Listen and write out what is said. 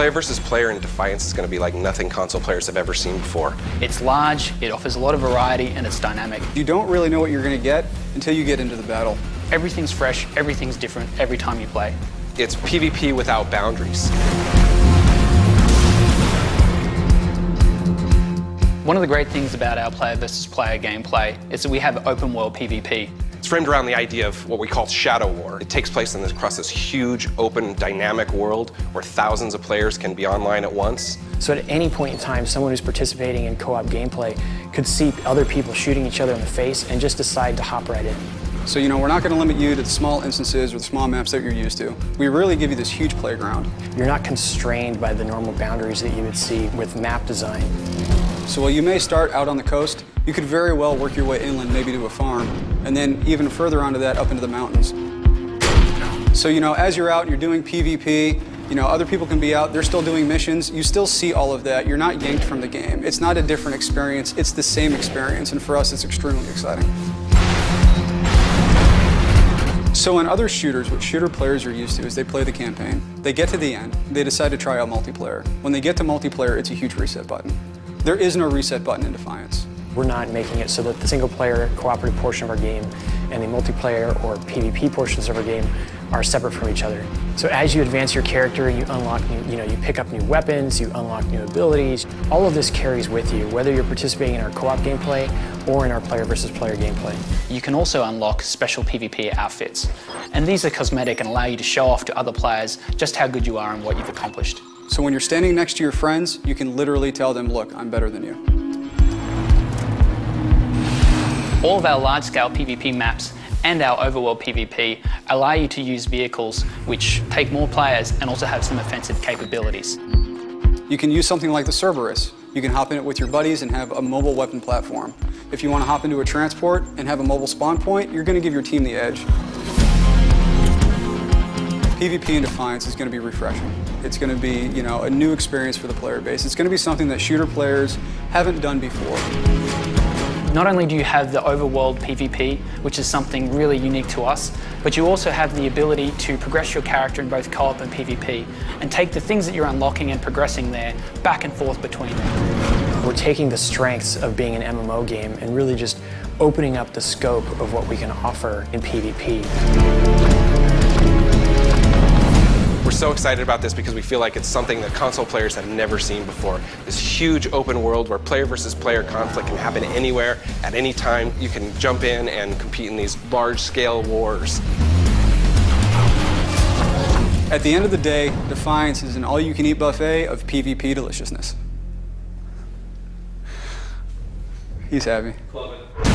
Player versus player in Defiance is going to be like nothing console players have ever seen before. It's large, it offers a lot of variety, and it's dynamic. You don't really know what you're going to get until you get into the battle. Everything's fresh, everything's different every time you play. It's PvP without boundaries. One of the great things about our player versus player gameplay is that we have open world PvP. It's framed around the idea of what we call Shadow War. It takes place across this huge, open, dynamic world where thousands of players can be online at once. So at any point in time, someone who's participating in co-op gameplay could see other people shooting each other in the face and just decide to hop right in. So, you know, we're not going to limit you to the small instances or the small maps that you're used to. We really give you this huge playground. You're not constrained by the normal boundaries that you would see with map design. So while you may start out on the coast, you could very well work your way inland, maybe to a farm, and then even further onto that, up into the mountains. So, you know, as you're out and you're doing PvP, you know, other people can be out, they're still doing missions, you still see all of that. You're not yanked from the game. It's not a different experience, it's the same experience, and for us, it's extremely exciting. So in other shooters, what shooter players are used to is they play the campaign. They get to the end, they decide to try out multiplayer. When they get to multiplayer, it's a huge reset button. There is no reset button in Defiance. We're not making it so that the single-player cooperative portion of our game and the multiplayer or PvP portions of our game are separate from each other. So as you advance your character, you unlock new, you pick up new weapons, you unlock new abilities. All of this carries with you, whether you're participating in our co-op gameplay or in our player versus player gameplay. You can also unlock special PvP outfits. And these are cosmetic and allow you to show off to other players just how good you are and what you've accomplished. So when you're standing next to your friends, you can literally tell them, look, I'm better than you. All of our large-scale PvP maps and our overworld PvP allow you to use vehicles which take more players and also have some offensive capabilities. You can use something like the Cerberus. You can hop in it with your buddies and have a mobile weapon platform. If you want to hop into a transport and have a mobile spawn point, you're going to give your team the edge. PvP in Defiance is going to be refreshing. It's going to be, you know, a new experience for the player base. It's going to be something that shooter players haven't done before. Not only do you have the overworld PvP, which is something really unique to us, but you also have the ability to progress your character in both co-op and PvP and take the things that you're unlocking and progressing there back and forth between them. We're taking the strengths of being an MMO game and really just opening up the scope of what we can offer in PvP. We're so excited about this because we feel like it's something that console players have never seen before. This huge open world where player versus player conflict can happen anywhere, at any time. You can jump in and compete in these large-scale wars. At the end of the day, Defiance is an all-you-can-eat buffet of PvP deliciousness. He's happy. Love it.